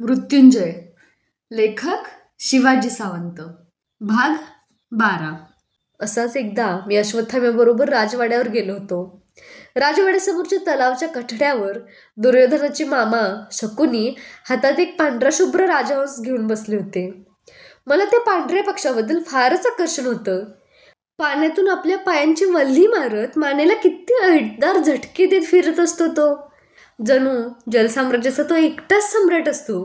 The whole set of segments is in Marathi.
मृत्युंजय. लेखक शिवाजी सावंत. भाग 12. असाच एकदा मी अश्वत्थाम्याबरोबर राजवाड्यावर गेलो होतो. राजवाड्यासमोरच्या तलावाच्या कठड्यावर दुर्योधनाचे मामा शकुनी हातात एक पांढरा शुभ्र राजहंस घेऊन बसले होते. मला त्या पांढऱ्या पक्षाबद्दल फारच आकर्षण होतं. पाण्यातून आपल्या पायांची वल्ही मारत मानेला किती ऐटदार झटके देत फिरत असतो तो. जणू जलसाम्राज्याचा तो एकटाच सम्राट असतो.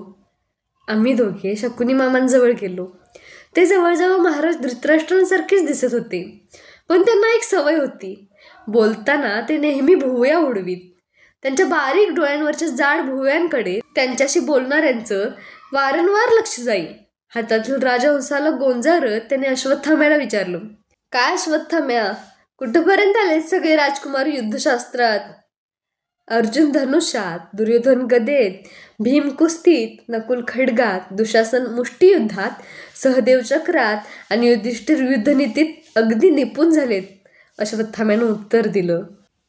आम्ही दोघे शकुनी मामांजवळ गेलो. ते जवळजवळ महाराज धृतराष्ट्रांसारखेच दिसत होते, पण त्यांना एक सवय होती. बोलताना ते नेहमी भुवया उडवीत. त्यांच्या बारीक डोळ्यांवरच्या जाड भुवयांकडे त्यांच्याशी बोलणाऱ्यांचं वारंवार लक्ष जाई. हातातील राजहंसाला गोंजारत त्याने अश्वत्थाम्याला विचारलं, काय अश्वत्थाम्या, कुठपर्यंत आले सगळे राजकुमार युद्धशास्त्रात? अर्जुन धनुष्यात, दुर्योधन गदेत, भीम कुस्तीत, नकुल खड्गात, दुशासन मुष्टियुद्धात, सहदेव चक्रात आणि युधिष्ठिर युद्धनीतीत अगदी निपुण झालेत, अश्वत्थाम्यानं उत्तर दिलं.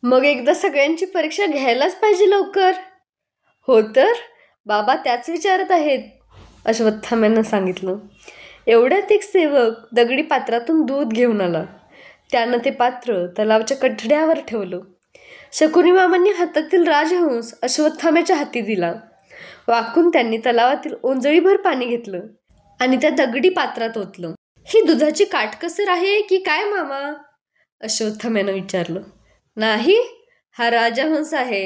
मग एकदा सगळ्यांची परीक्षा घ्यायलाच पाहिजे लवकर. हो तर, बाबा त्याच विचारत आहेत, अश्वत्थाम्यानं सांगितलं. एवढ्यात एक सेवक दगडी पात्रातून दूध घेऊन आला. त्यानं ते पात्र तलावाच्या कठड्यावर ठेवलं. शकुनी मामांनी हातातील राजहंस अश्वत्थाम्याच्या हाती दिला. वाकून त्यांनी तलावातील ओंजळीभर पाणी घेतलं आणि त्या दगडी पात्रात ओतलं. ही दुधाची काटकसर आहे की काय मामा, अश्वत्थाम्यानं विचारलं. नाही, हा राजहंस आहे.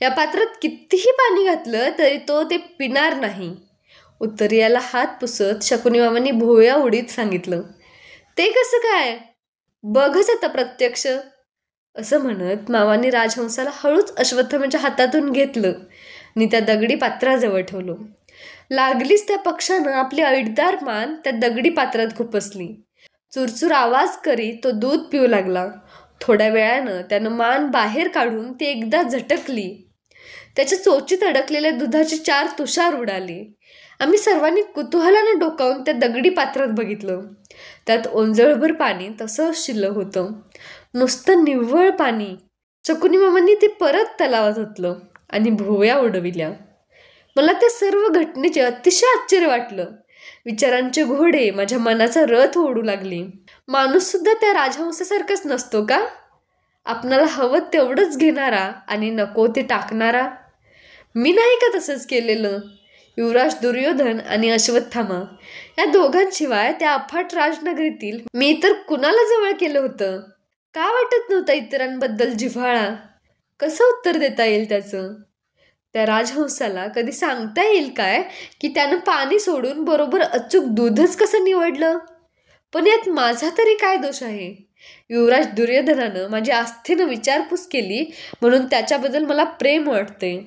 या पात्रात कितीही पाणी घातलं तरी तो ते पिणार नाही, उत्तरीयाला हात पुसत शकुनी मामांनी भोवया उडीत सांगितलं. ते कसं काय, बघच आता प्रत्यक्ष, असं म्हणत मामांनी राजहंसाला हळूच अश्वत्थाम्याच्या हातातून घेतलं आणि त्या दगडी पात्राजवळ ठेवलं. लागलीच त्या पक्षानं आपली ऐटदार मान त्या दगडी पात्रात खुपसली. चुरचूर आवाज करीत तो दूध पिऊ लागला. थोड्या वेळानं त्यानं मान बाहेर काढून ती एकदा झटकली. त्याच्या चोचीत अडकलेल्या दुधाचे 4 तुषार उडाले. आम्ही सर्वांनी कुतूहलानं डोकावून त्या दगडी पात्रात बघितलं. त्यात ओंजळभर पाणी तसंच शिल्लक होतं, नुसतं निव्वळ पाणी. शकुनी मामांनी ते परत तलावात ओतलं आणि भोवया उडविल्या. मला त्या सर्व घटनेचे अतिशय आश्चर्य वाटलं. विचारांचे घोडे माझ्या मनाचा रथ ओढू लागले. माणूस सुद्धा त्या राजहंसासारखाच नसतो का? आपणाला हवं तेवढंच घेणारा आणि नको ते टाकणारा. मी नाही का तसंच केलेलं? युवराज दुर्योधन आणि अश्वत्थामा या दोघांशिवाय त्या अफाट राजनगरीतील मी तर कुणाला जवळ केलं होतं? का वाटत नव्हता इतरांबद्दल जिव्हाळा? कसं उत्तर देता येईल त्याचं? त्या राजहंसाला कधी सांगता येईल काय की त्यानं पाणी सोडून बरोबर अचूक दूधच कसं निवडलं? पण यात माझा तरी काय दोष आहे? युवराज दुर्योधनानं माझी आस्थेनं विचारपूस केली म्हणून त्याच्याबद्दल मला प्रेम वाटते.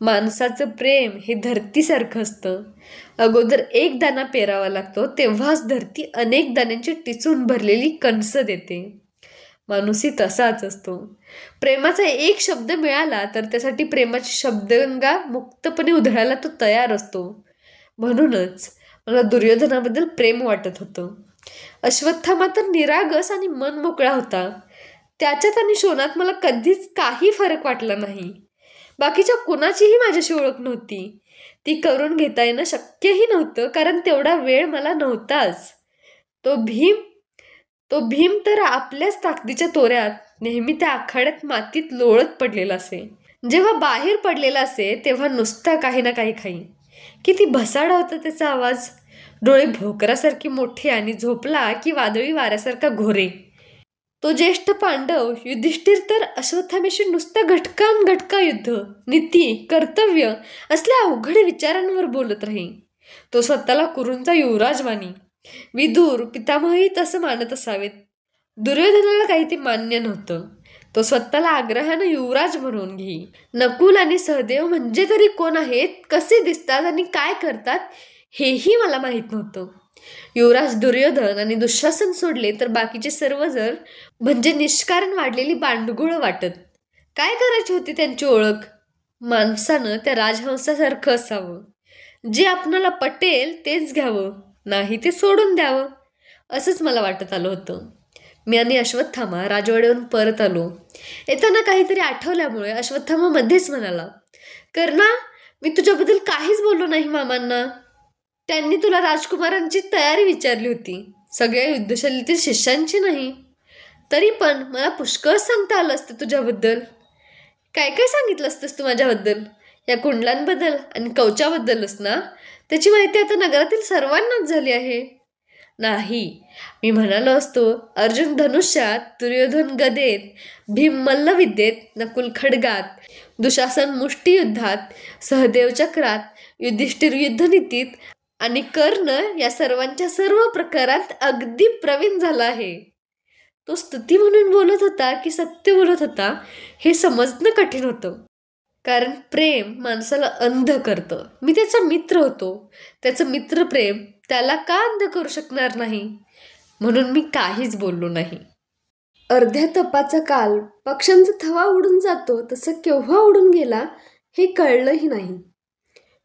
माणसाचं प्रेम हे धरतीसारखं असतं. अगोदर एक दाणा पेरावा लागतो, तेव्हाच धरती अनेक दाण्यांची टिचून भरलेली कणसं देते. माणूसही तसाच असतो. प्रेमाचा एक शब्द मिळाला तर त्यासाठी प्रेमाची शब्दगंगा मुक्तपणे उधळायला तो तयार असतो. म्हणूनच मला दुर्योधनाबद्दल प्रेम वाटत होतं. अश्वत्थामा तर निरागस आणि मन मोकळा होता. त्याच्यात आणि शोणात मला कधीच काही फरक वाटला नाही. बाकीच्या कुणाचीही माझ्याशी ओळख नव्हती. ती करून घेता येणं शक्यही नव्हतं, कारण तेवढा वेळ मला नव्हताच. तो भीम तर आपल्याच ताकदीच्या तोऱ्यात नेहमी त्या आखाड्यात मातीत लोळत पडलेला असे. जेव्हा बाहेर पडलेला असे तेव्हा नुसता काही ना काही खाई. किती भसाडा होता त्याचा आवाज. डोळे भोकरासारखे मोठे आणि झोपला की वादळी वाऱ्यासारखा घोरे. तो ज्येष्ठ पांडव युधिष्ठिर तर अश्वत्थाम्याशी नुसतं घटका युद्ध, नीती, कर्तव्य असल्या अवघड विचारांवर बोलत राही. तो स्वतःला कुरूंचा युवराज मानी. विदुर, पितामहही तसं मानत असावेत. दुर्योधनाला काही ते मान्य नव्हतं. तो स्वतःला आग्रहानं युवराज म्हणून घेई. नकुल आणि सहदेव म्हणजे तरी कोण आहेत, कसे दिसतात आणि काय करतात हेही मला माहीत नव्हतं. युवराज दुर्योधन आणि दुःशासन सोडले तर बाकीचे सर्व जर म्हणजे निष्कारण वाढलेली बांडगुळं वाटत. काय करायची होती त्यांची ओळख? माणसानं त्या राजहंसासारखं असावं. जे आपणाला पटेल तेच घ्यावं, नाही ते सोडून द्यावं, असंच मला वाटत आलं होतं. मी आणि अश्वत्थामा राजवाड्यावरून परत आलो. येताना काहीतरी आठवल्यामुळे अश्वत्थामा मध्येच म्हणाला, कर्णा, मी तुझ्याबद्दल काहीच बोललो नाही मामांना. त्यांनी तुला राजकुमारांची तयारी विचारली होती, सगळ्या युद्धशैलीतील शिष्यांची नाही. तरी पण मला पुष्कळ सांगता आलं असतं तुझ्याबद्दल. काय काय सांगितलं असतंस तू माझ्याबद्दल? या कुंडलांबद्दल आणि कवचाबद्दलच ना? त्याची माहिती आता नगरातील सर्वांनाच झाली आहे. नाही, मी म्हणालो असतो अर्जुन धनुष्यात, दुर्योधन गदेत, भीम मल्लविद्येत, नकुल खड्गात, दुशासन मुष्टियुद्धात, सहदेव चक्रात, युधिष्ठिर युद्धनीतीत आणि कर्ण या सर्वांच्या सर्व प्रकारात अगदी प्रवीण झाला आहे. तो स्तुती म्हणून बोलत होता की सत्य बोलत होता हे समजणं कठीण होतं. कारण प्रेम माणसाला अंध करतं. मी त्याचा मित्र होतो. त्याचं मित्रप्रेम त्याला का अंध करू शकणार नाही? म्हणून मी काहीच बोललो नाही. अर्ध्या तपाचा काल पक्ष्यांचा थवा उडून जातो तसं केव्हा उडून गेला हे कळलंही नाही.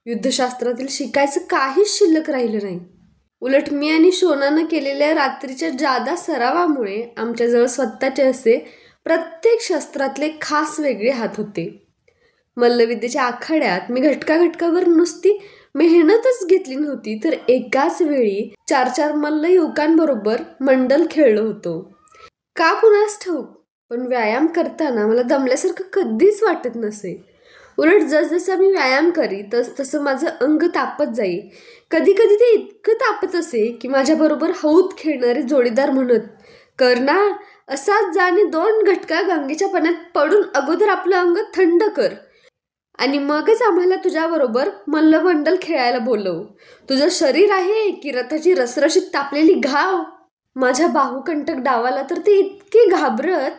युद्धशास्त्रातील शिकायचं काहीच शिल्लक राहिलं नाही. उलट मी आणि शोनानं केलेल्या रात्रीच्या जादा सरावामुळे आमच्याजवळ स्वतःचे असे प्रत्येक शस्त्रातले खास वेगळे हात होते. मल्लविद्येच्या आखाड्यात मी घटकाघटकावर नुसती मेहनतच घेतली नव्हती, तर एकाच वेळी 4-4 मल्ल युवकांबरोबर मंडल खेळलो होतो. का कुणास ठाऊक, पण व्यायाम करताना मला दमल्यासारखं कधीच वाटत नसे. उलट जसजसा मी व्यायाम करी तसं माझं अंग तापत जाई. कधी कधी ते इतकं तापत असे की माझ्याबरोबर हौद खेळणारे जोडीदार म्हणत, "कर्णा, असाच जा आणि 2 घटका गंगेच्या पाण्यात पडून अगोदर आपलं अंग थंड कर आणि मगच आम्हाला तुझ्याबरोबर मल्लमंडल खेळायला बोलव. तुझं शरीर आहे की रथाची रसरशीत तापलेली घाव." माझ्या बाहुकंटक डावाला तर ते इतके घाबरत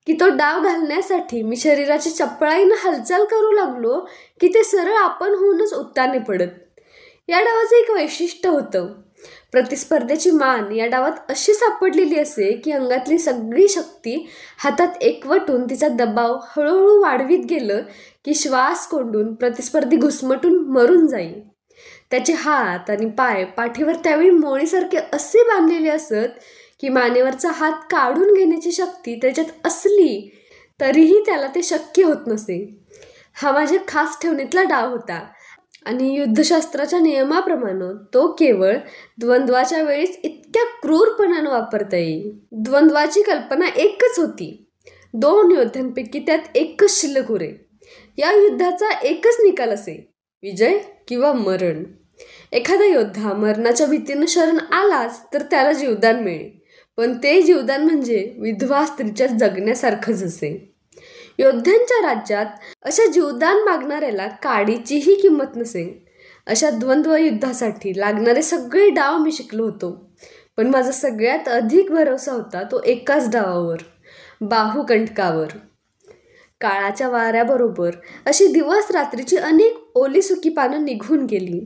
की तो डाव घालण्यासाठी मी शरीराची चपळाईनं हालचाल करू लागलो की ते सरळ आपण होऊनच उत्ताने पडत. या डावाचं एक वैशिष्ट्य होतं. प्रतिस्पर्ध्याची मान या डावात अशी सापडलेली असे की अंगातली सगळी शक्ती हातात एकवटून तिचा दबाव हळूहळू वाढवीत गेलं की श्वास कोंडून प्रतिस्पर्धी घुसमटून मरून जाईल. त्याचे हात आणि पाय पाठीवर त्यावेळी मोळीसारखे असे बांधलेले असत की मानेवरचा हात काढून घेण्याची शक्ती त्याच्यात असली तरीही त्याला ते शक्य होत नसे. हा माझ्या खास ठेवणीतला डाव होता आणि युद्धशास्त्राच्या नियमाप्रमाणे तो केवळ द्वंद्वाच्या वेळेस इतक्या क्रूरपणानं वापरता येईल. द्वंद्वाची कल्पना एकच होती. 2 योद्ध्यांपैकी त्यात एकच शिल्लक उरे. या युद्धाचा एकच निकाल असे, विजय किंवा मरण. एखादा योद्धा मरणाच्या भीतीनं शरण आलाच तर त्याला जीवदान मिळेल, पण ते जीवदान म्हणजे विधवा स्त्रीच्या जगण्यासारखंच असे. योद्ध्यांच्या राज्यात अशा जीवदान मागणाऱ्याला काडीचीही किंमत नसे. अशा द्वंद्व युद्धासाठी लागणारे सगळे डाव मी शिकलो होतो, पण माझा सगळ्यात अधिक भरोसा होता तो एकाच डावावर, बाहुकंटकावर. काळाच्या वाऱ्याबरोबर अशी दिवस रात्रीची अनेक ओली सुकी पानं निघून गेली.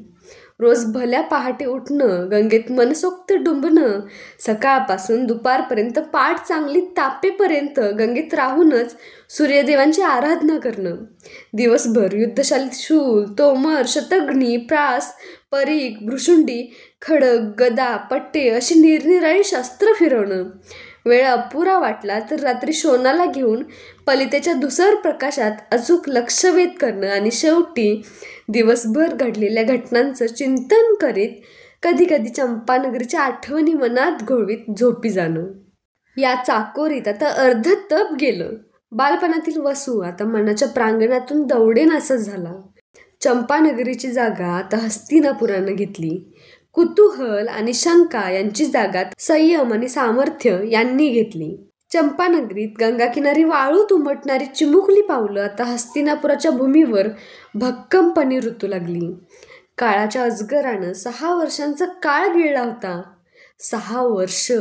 रोज भल्या पहाटे उठणं, गंगेत मनसोक्त डुंबणं, सकाळपासून दुपारपर्यंत पाठ चांगली तापेपर्यंत गंगेत राहूनच सूर्यदेवांची आराधना करणं, दिवसभर युद्धशालीत शूल, तोमर, शतघ्नी, प्रास, परीघ, भ्रुशुंडी, खडग, गदा, पट्टे अशी निरनिराळी शस्त्र फिरवणं, वेळ अपुरा वाटला तर रात्री शोनाला घेऊन पलितेच्या धुसर प्रकाशात अचूक लक्षवेध करणं आणि शेवटी दिवसभर घडलेल्या घटनांचं चिंतन करीत कधी कधी चंपानगरीच्या आठवणी मनात घोळवीत झोपी जाणं. या चाकोरीत आता अर्ध तप गेलं. बालपणातील वसू आता मनाच्या प्रांगणातून दौडेनासा झाला. चंपानगरीची जागा आता हस्तिनापुरानं घेतली. कुतूहल आणि शंका यांची जागा संयम आणि सामर्थ्य यांनी घेतली. चंपानगरीत गंगाकिनारी वाळूत उमटणारी चिमुकली पावलं आता हस्तिनापुराच्या भूमीवर भक्कमपणे रुतू लागली. काळाच्या अजगरानं 6 वर्षांचा काळ गिळला होता. 6 वर्ष.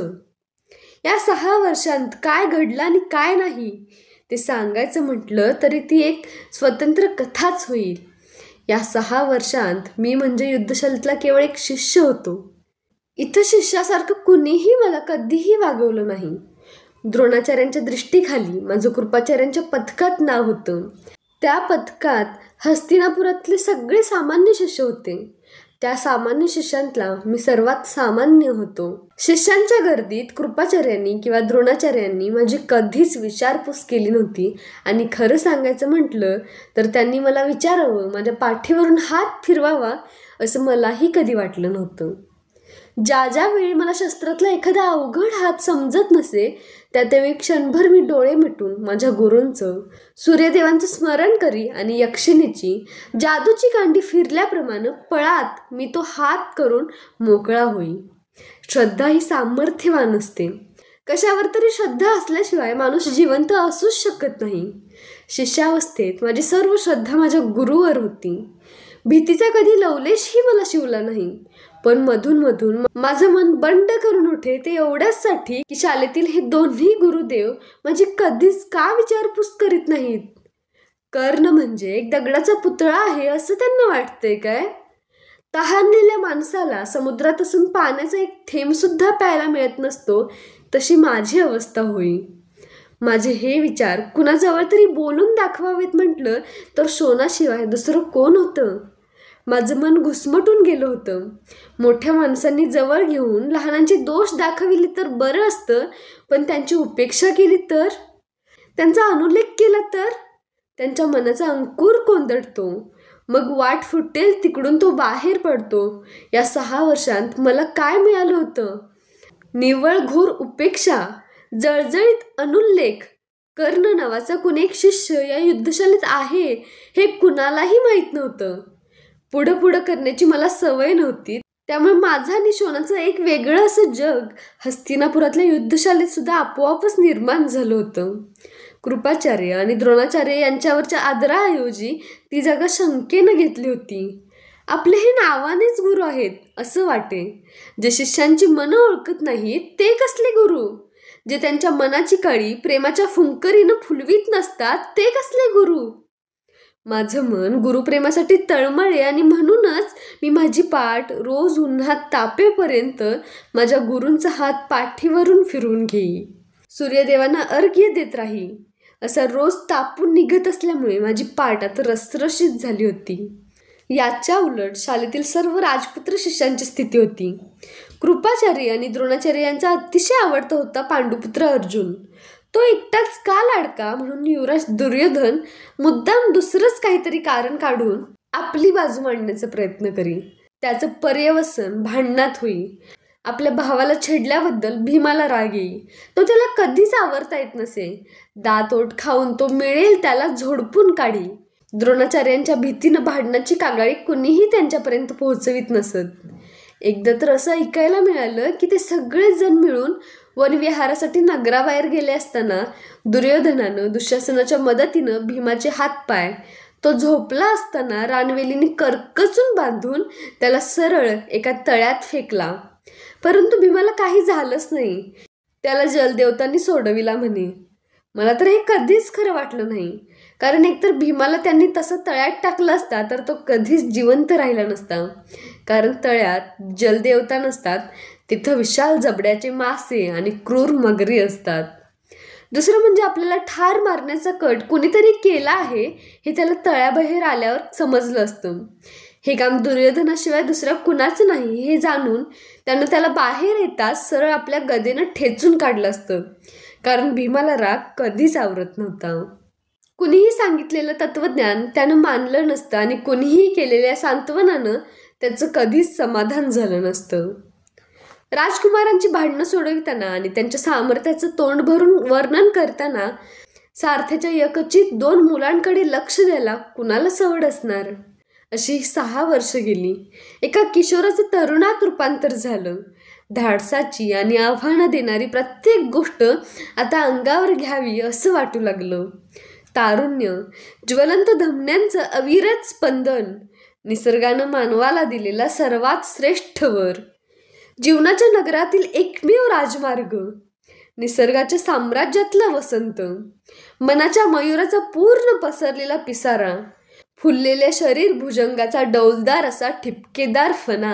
या 6 वर्षांत काय घडलं आणि काय नाही ते सांगायचं म्हटलं तरी ती एक स्वतंत्र कथाच होईल. या 6 वर्षांत मी म्हणजे युद्धशालीतला केवळ एक शिष्य होतो. इथं शिष्यासारखं कुणीही मला कधीही वागवलं नाही. द्रोणाचार्यांच्या दृष्टीखाली माझं कृपाचार्यांच्या पथकात नाव होतं. त्या पथकात हस्तिनापुरातले सगळे सामान्य शिष्य होते. त्या सामान्य शिष्यांतला मी सर्वात सामान्य होतो. शिष्यांच्या गर्दीत कृपाचार्यांनी किंवा द्रोणाचार्यांनी माझी कधीच विचारपूस केली नव्हती आणि खरं सांगायचं म्हटलं तर त्यांनी मला विचारावं, माझ्या पाठीवरून हात फिरवावा असं मलाही कधी वाटलं नव्हतं. ज्या वेळी मला शस्त्रातला एखादा अवघड हात समजत नसे त्यावेळी क्षणभर मी डोळे मिटून माझ्या गुरूंचं, सूर्यदेवांचं स्मरण करी आणि यक्षिणीची जादूची कांडी फिरल्याप्रमाणे पळात मी तो हात करून मोकळा होई. श्रद्धा ही सामर्थ्यवान असते. कशावर तरी श्रद्धा असल्याशिवाय माणूस जिवंत असूच शकत नाही. शिष्यावस्थेत माझी सर्व श्रद्धा माझ्या गुरुवर होती. भीतीचा कधी लवलेशही मला शिवला नाही. पण मधून मधून माझं मन बंड करून उठे ते एवढ्याचसाठी की शाळेतील हे दोन्ही गुरुदेव माझी कधीच का विचारपूस करीत नाहीत. कर्ण म्हणजे एक दगडाचा पुतळा आहे असं त्यांना वाटतंय काय? तहानलेल्या माणसाला समुद्रात असून पाण्याचा एक थेंब सुद्धा प्यायला मिळत नसतो तशी माझी अवस्था होई. माझे हे विचार कुणाजवळ तरी बोलून दाखवावेत म्हटलं तर शोनाशिवाय दुसरं कोण होतं? माझं मन घुसमटून गेलं होतं. मोठ्या माणसांनी जवळ घेऊन लहानांचे दोष दाखविले तर बरं असतं, पण त्यांची उपेक्षा केली तर, त्यांचा अनुल्लेख केला तर त्यांच्या मनाचा अंकुर कोंदटतो. मग वाट फुटेल तिकडून तो बाहेर पडतो. या 6 वर्षांत मला काय मिळालं होतं? निव्वळ घोर उपेक्षा, जळजळीत अनुल्लेख. कर्ण नावाचा कुणी एक शिष्य या युद्धशाळेत आहे हे कुणालाही माहीत नव्हतं. पुढं करण्याची मला सवय नव्हती, त्यामुळे माझं आणि शोनाचं एक वेगळं असं जग हस्तिनापुरातल्या युद्धशाळेत सुद्धा आपोआपच निर्माण झालं होतं. कृपाचार्य आणि द्रोणाचार्य यांच्यावरच्या आदराऐवजी ती जागा शंकेनं घेतली होती. आपले हे नावानेच गुरु आहेत असं वाटे. जे शिष्यांची मनं ओळखत नाहीत ते कसले गुरु? जे त्यांच्या मनाची कळी प्रेमाच्या फुंकरीनं फुलवीत नसतात ते कसले गुरु? माझं मन गुरुप्रेमासाठी तळमळे आणि म्हणूनच मी माझी पाठ रोज उन्हात तापेपर्यंत माझ्या गुरूंचा हात पाठीवरून फिरवून घेई. सूर्यदेवांना अर्घ्य देत राही. असा रोज तापून निघत असल्यामुळे माझी पाठ आता रसरशीत झाली होती. याच्या उलट शाळेतील सर्व राजपुत्र शिष्यांची स्थिती होती. कृपाचार्य आणि द्रोणाचार्य यांचा अतिशय आवडता होता पांडुपुत्र अर्जुन. तो एकटाच का लाडका म्हणून युवराज दुर्योधन मुद्दाम दुसरंच काहीतरी कारण काढून आपली बाजू मांडण्याचा प्रयत्न करी. त्याचं पर्यवसन भांडणात होई. आपल्या भावाला छेडल्याबद्दल भीमाला राग येई. तो त्याला कधीच आवरता येत नसे. दात ओठ खाऊन तो मिळेल त्याला झोडपून काढी. द्रोणाचार्यांच्या भीतीनं भांडणाची कागाळी कुणीही त्यांच्यापर्यंत पोहोचवित नसत. एकदा तर असं ऐकायला मिळालं की ते सगळेच जण मिळून वनविहारासाठी नगराबाहेर गेले असताना दुर्योधनानं दुःशासनाच्या मदतीनं भीमाचे हातपाय, तो झोपला असताना रानवेलीने करकचून बांधून त्याला सरळ एका तळ्यात फेकला. परंतु भीमाला काही झालंच नाही. त्याला जलदेवतांनी सोडविला म्हणे. मला तर हे कधीच खरं वाटलं नाही. कारण एकतर भीमाला त्यांनी तसं तळ्यात टाकलं असता तर तो कधीच जिवंत राहिला नसता. कारण तळ्यात जलदेवता नसतात, तिथं विशाल जबड्याचे मासे आणि क्रूर मगरी असतात. दुसरं म्हणजे आपल्याला ठार मारण्याचा कट कोणीतरी केला आहे हे त्याला तळ्याबाहेर आल्यावर समजलं असतं. हे काम दुर्योधनाशिवाय दुसऱ्या कुणाचं नाही हे जाणून त्यानं त्याला बाहेर येताच सरळ आपल्या गदेनं ठेचून काढलं असतं. कारण भीमाला राग कधीच आवरत नव्हता. कुणीही सांगितलेलं तत्वज्ञान त्यानं मानलं नसतं आणि कुणीही केलेल्या सांत्वनानं त्याचं कधीच समाधान झालं नसतं. राजकुमारांची भांडणं सोडविताना आणि त्यांच्या सामर्थ्याचं तोंड भरून वर्णन करताना सारथ्याच्या यकचित 2 मुलांकडे लक्ष द्यायला कुणाला सवड असणार. अशी 6 वर्ष गेली. एका किशोराचं तरुणात रूपांतर झालं. धाडसाची आणि आव्हानं देणारी प्रत्येक गोष्ट आता अंगावर घ्यावी असं वाटू लागलं. तारुण्य, ज्वलंत धमन्यांचं अविरत स्पंदन, निसर्गानं मानवाला दिलेला सर्वात श्रेष्ठ वर, जीवनाच्या नगरातील एकमेव राजमार्ग, निसर्गाच्या साम्राज्यातला वसंत, मनाच्या मयुराचा पूर्ण पसरलेला पिसारा, फुललेल्या शरीर भुजंगाचा डौलदार असा ठिपकेदार फणा,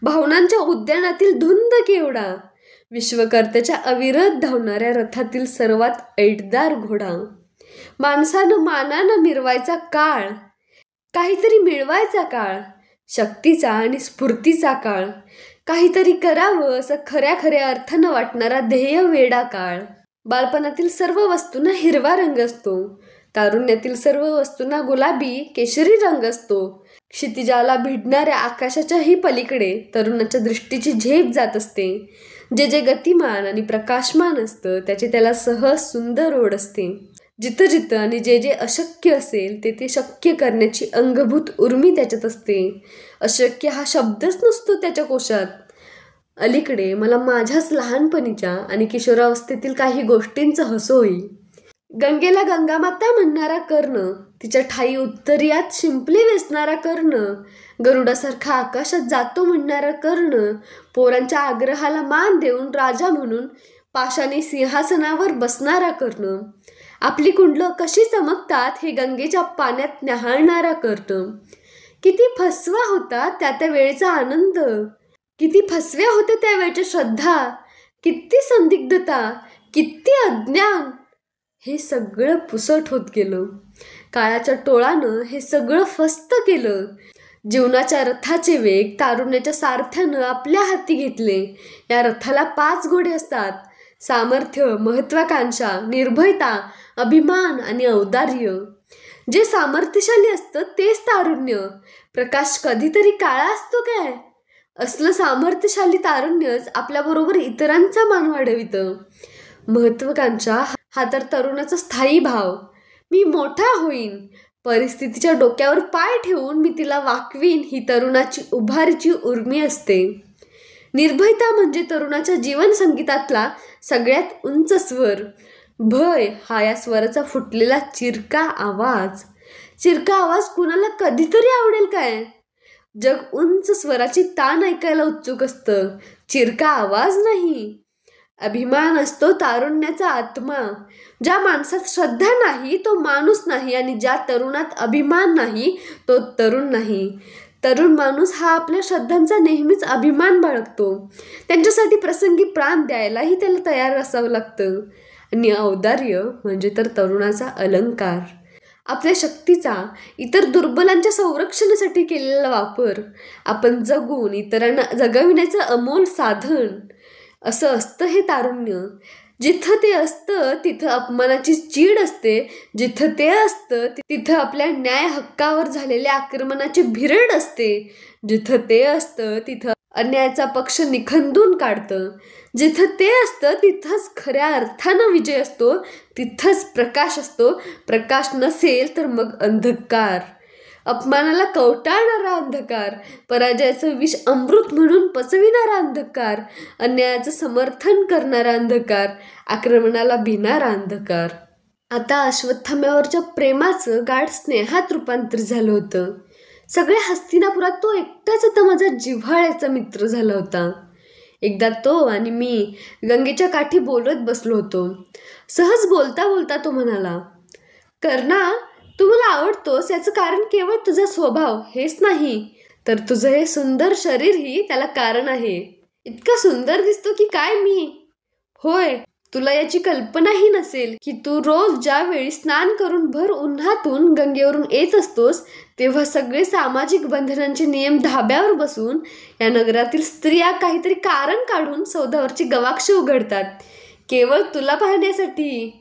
भावनांच्या उद्यानातील धुंद केवडा, विश्वकर्त्याच्या अविरत धावणाऱ्या रथातील सर्वात ऐटदार घोडा, माणसानं मानानं मिरवायचा काळ, काहीतरी मिळवायचा काळ, शक्तीचा आणि स्फूर्तीचा काळ, काहीतरी करावं असं खऱ्या खऱ्या अर्थानं वाटणारा ध्येय वेडा काळ. बालपणातील सर्व वस्तूंना हिरवा रंग असतो. तारुण्यातील सर्व वस्तूंना गुलाबी केशरी रंग असतो. क्षितिजाला भिडणाऱ्या आकाशाच्याही पलीकडे तरुणाच्या दृष्टीची झेप जात असते. जे जे गतिमान आणि प्रकाशमान असतं त्याला सहज सुंदर ओढ असते. जिथं जिथं आणि जे जे अशक्य असेल ते शक्य करण्याची अंगभूत उर्मी त्याच्यात असते. अशक्य हा शब्दच नसतो त्याच्या कोशात. अलीकडे मला माझ्याच लहानपणीच्या आणि किशोरावस्थेतील काही गोष्टींचं हसू होईल. गंगेला गंगामाता म्हणणारा कर्ण, तिच्या ठाई उत्तरीयात शिंपले वेचणारा कर्ण, गरुडासारखा आकाशात जातो म्हणणारा कर्ण, पोरांच्या आग्रहाला मान देऊन राजा म्हणून पाशाने सिंहासनावर बसणारा कर्ण, आपली कुंडलं कशी चमकतात हे गंगेच्या पाण्यात न्याहाळणारा कर्ण. किती फसवा होता त्या वेळेचा आनंद, किती फसव्या होत्या त्यावेळच्या श्रद्धा, किती संदिग्धता, किती अज्ञान. हे सगळं पुसट होत गेलं. काळाच्या टोळानं हे सगळं फस्त केलं. जीवनाच्या रथाचे वेग तारुण्याच्या सारथ्यानं आपल्या हाती घेतले. या रथाला 5 घोडे असतात: सामर्थ्य, महत्वाकांक्षा, निर्भयता, अभिमान आणि औदार्य. जे सामर्थ्यशाली असतं तेच तारुण्य. प्रकाश कधीतरी काळा असतो काय? असलं सामर्थ्यशाली तारुण्यच आपल्याबरोबर इतरांचा मान वाढवितं. महत्वाकांक्षा हा तर तरुणाचा स्थायी भाव. मी मोठा होईन, परिस्थितीच्या डोक्यावर पाय ठेवून मी तिला वाकवीन, ही तरुणाची उभारीची उर्मी असते. निर्भयता म्हणजे तरुणाच्या जीवन संगीतातला सगळ्यात उंच स्वर. भय हा या स्वराचा फुटलेला चिरका आवाज. चिरका आवाज कुणाला कधीतरी आवडेल काय? जग उंच स्वराची तान ऐकायला उत्सुक असतं, चिरका आवाज नाही. अभिमान असतो तारुण्याचा आत्मा. ज्या माणसात श्रद्धा नाही तो माणूस नाही, आणि ज्या तरुणात अभिमान नाही तो तरुण नाही. तरुण माणूस हा आपल्या श्रद्धांचा नेहमीच अभिमान बाळगतो. त्यांच्यासाठी प्रसंगी प्राण द्यायलाही त्याला तयार असावं लागतं. आणि औदार्य म्हणजे तर तरुणाचा अलंकार. आपल्या शक्तीचा इतर दुर्बलांच्या संरक्षणासाठी केलेला वापर. आपण जगून इतरांना जगविण्याचं अमोल साधन. असं असतं हे तारुण्य. जिथं ते असतं तिथं अपमानाची चीड असते. जिथं ते असतं तिथं आपल्या न्याय हक्कावर झालेल्या आक्रमणाची भिरड असते. जिथं ते असतं तिथं अन्यायाचा पक्ष निखंदून काढतं. जिथं ते असतं तिथंच खऱ्या अर्थानं विजय असतो. तिथंच प्रकाश असतो. प्रकाश नसेल तर मग अंधकार. अपमानाला कवटाळणारा अंधकार, पराजयाचं विष अमृत म्हणून पचविणारा अंधकार, अन्यायाचं समर्थन करणारा अंधकार, आक्रमणाला भिणारा अंधकार. आता अश्वत्थाम्यावरच्या प्रेमाचं गाढ स्नेहात रूपांतर झालं होतं. सगळ्या हस्तिनापुरात तो एकटाच आता माझा जिव्हाळ्याचा मित्र झाला होता. एकदा तो आणि मी गंगेच्या काठी बोलत बसलो होतो. सहज बोलता बोलता तो म्हणाला, कर्णा, तू मला आवडतोस याचं कारण केवळ तुझा स्वभाव हेच नाही, तर तुझं हे सुंदर शरीरही त्याला कारण आहे. इतका सुंदर दिसतो की काय मी. होय, तुला याची कल्पनाही नसेल की तू रोज ज्यावेळी स्नान करून भर उन्हातून गंगेवरून येत असतोस तेव्हा सगळे सामाजिक बंधनांचे नियम धाब्यावर बसून या नगरातील स्त्रिया काहीतरी कारण काढून सौदावरची गवाक्ष उघडतात, केवळ तुला पाहण्यासाठी.